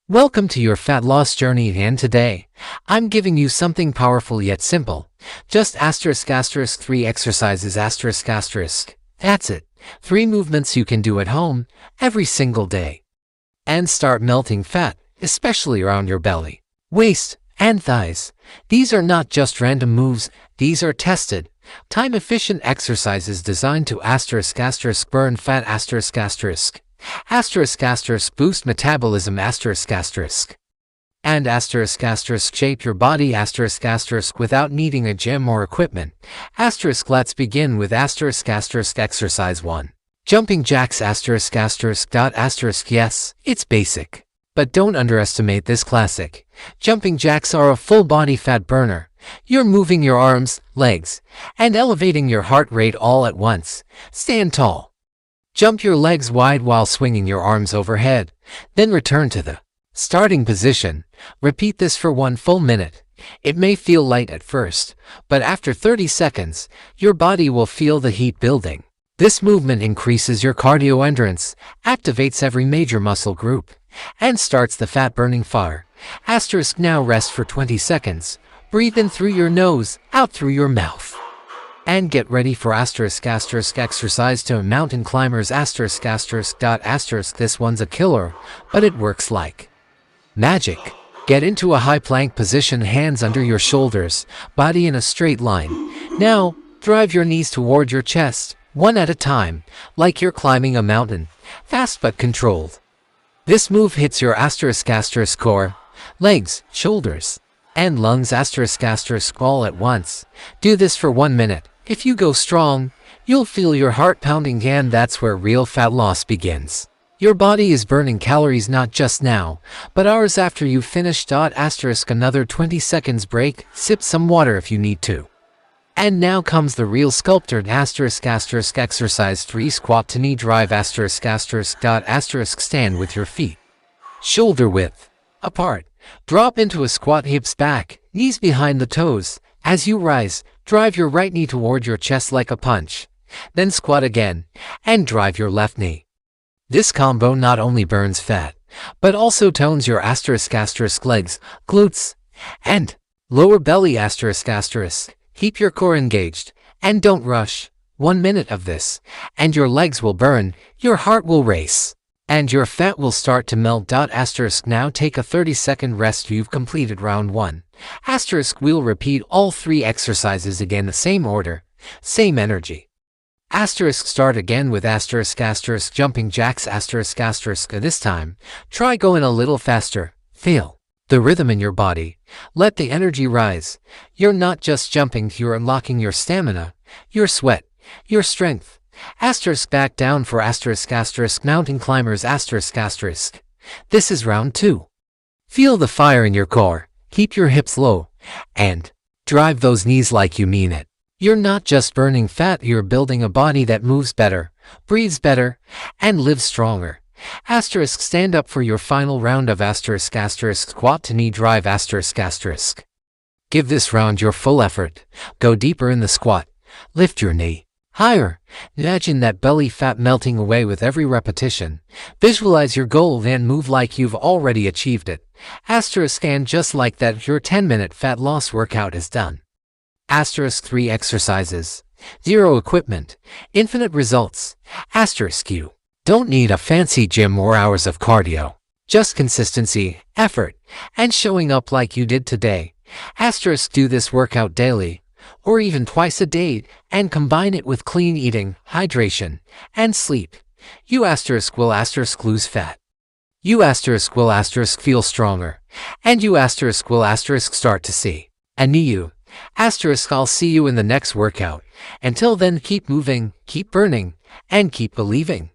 Welcome to your fat loss journey, and today, I'm giving you something powerful yet simple. Just **** 3 exercises ***. That's it. 3 movements you can do at home, every single day. And start melting fat, especially around your belly, waist, and thighs. These are not just random moves, these are tested, time-efficient exercises designed to **** burn fat ***, boost metabolism and shape your body without needing a gym or equipment. Let's begin with exercise 1. Jumping jacks Yes, it's basic. But don't underestimate this classic. Jumping jacks are a full body fat burner. You're moving your arms, legs, and elevating your heart rate all at once. Stand tall. Jump your legs wide while swinging your arms overhead. Then return to the starting position. Repeat this for 1 full minute. It may feel light at first, but after 30 seconds, your body will feel the heat building. This movement increases your cardio endurance, activates every major muscle group, and starts the fat-burning fire. Now rest for 20 seconds. Breathe in through your nose, out through your mouth. And get ready for exercise 2. Mountain climbers This one's a killer, but it works like magic. Get into a high plank position, hands under your shoulders, body in a straight line. Now, drive your knees toward your chest, one at a time, like you're climbing a mountain, fast but controlled. This move hits your core, legs, shoulders, and lungs all at once. Do this for 1 minute. If you go strong, you'll feel your heart pounding, and that's where real fat loss begins. Your body is burning calories not just now, but hours after you've finished. Another 20 seconds break, sip some water if you need to. And now comes the real sculpted exercise 3. Squat to knee drive Stand with your feet shoulder width apart. Drop into a squat, hips back, knees behind the toes. As you rise, drive your right knee toward your chest like a punch. Then squat again, and drive your left knee. This combo not only burns fat, but also tones your legs, glutes, and lower belly Keep your core engaged, and don't rush. 1 minute of this, and your legs will burn, your heart will race, and your fat will start to melt. Now take a 30-second rest. You've completed round 1. We'll repeat all 3 exercises again, the same order, same energy. Start again with jumping jacks This time, try going a little faster. Feel the rhythm in your body. Let the energy rise. You're not just jumping, you're unlocking your stamina, your sweat, your strength. Back down for mountain climbers This is round 2. Feel the fire in your core. Keep your hips low, and drive those knees like you mean it. You're not just burning fat, you're building a body that moves better, breathes better, and lives stronger. Stand up for your final round of squat to knee drive Give this round your full effort. Go deeper in the squat. Lift your knee higher. Imagine that belly fat melting away with every repetition. Visualize your goal, then move like you've already achieved it. And just like that, your 10-minute fat loss workout is done. 3 exercises, 0 equipment, infinite results. You don't need a fancy gym or hours of cardio. Just consistency, effort, and showing up like you did today. Do this workout daily, or even twice a day, and combine it with clean eating, hydration, and sleep. You will lose fat. You will feel stronger. And you will start to see a new you. I'll see you in the next workout. Until then, keep moving, keep burning, and keep believing.